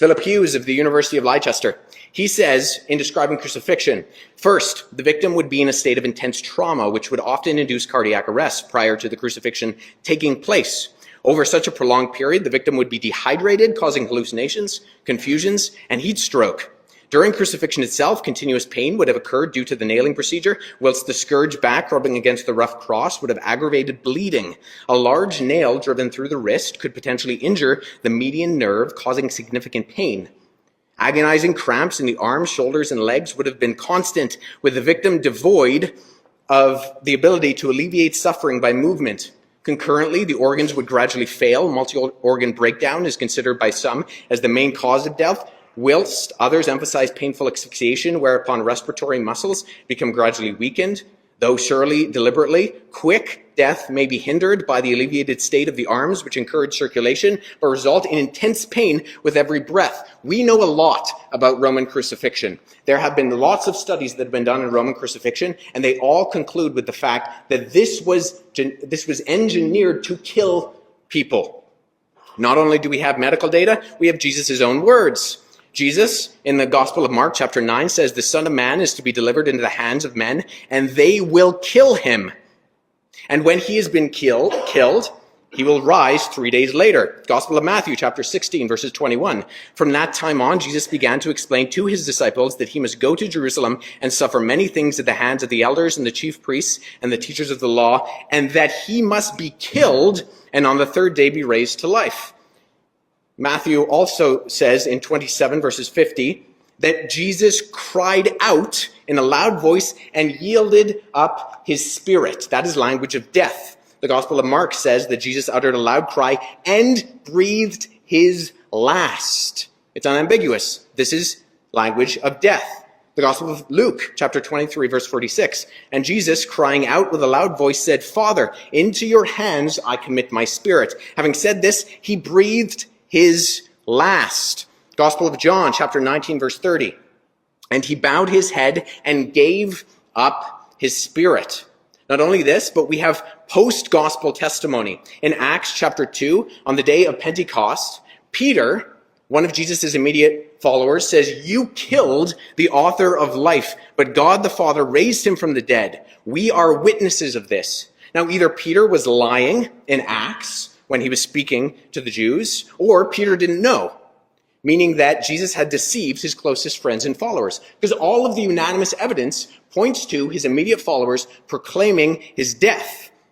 Philip Hughes of the University of Leicester, he says in describing crucifixion, first, the victim would be in a state of intense trauma, which would often induce cardiac arrest prior to the crucifixion taking place. Over such a prolonged period, the victim would be dehydrated, causing hallucinations, confusions, and heat stroke. During crucifixion itself, continuous pain would have occurred due to the nailing procedure, whilst the scourge back rubbing against the rough cross would have aggravated bleeding. A large nail driven through the wrist could potentially injure the median nerve, causing significant pain. Agonizing cramps in the arms, shoulders, and legs would have been constant, with the victim devoid of the ability to alleviate suffering by movement. Concurrently, the organs would gradually fail. Multi-organ breakdown is considered by some as the main cause of death, whilst others emphasize painful asphyxiation, whereupon respiratory muscles become gradually weakened. Though surely deliberately, quick death may be hindered by the alleviated state of the arms, which encourage circulation, but result in intense pain with every breath. We know a lot about Roman crucifixion. There have been lots of studies that have been done in Roman crucifixion, and they all conclude with the fact that this was engineered to kill people. Not only do we have medical data, we have Jesus' own words. Jesus, in the Gospel of Mark, chapter 9, says, the Son of Man is to be delivered into the hands of men, and they will kill him. And when he has been killed, he will rise 3 days later. Gospel of Matthew, chapter 16, verses 21. From that time on, Jesus began to explain to his disciples that he must go to Jerusalem and suffer many things at the hands of the elders and the chief priests and the teachers of the law, and that he must be killed and on the third day be raised to life. Matthew also says in 27 verses 50 that Jesus cried out in a loud voice and yielded up his spirit. That is language of death. The Gospel of Mark says that Jesus uttered a loud cry and breathed his last. It's unambiguous. This is language of death. The Gospel of Luke, chapter 23, verse 46. And Jesus, crying out with a loud voice, said, Father, into your hands I commit my spirit. Having said this, he breathed his last. Gospel of John, chapter 19, verse 30. And he bowed his head and gave up his spirit. Not only this, but we have post-gospel testimony. In Acts chapter 2, on the day of Pentecost, Peter, one of Jesus' immediate followers, says, you killed the author of life, but God the Father raised him from the dead. We are witnesses of this. Now, either Peter was lying in Acts when he was speaking to the Jews, or Peter didn't know, meaning that Jesus had deceived his closest friends and followers, because all of the unanimous evidence points to his immediate followers proclaiming his death.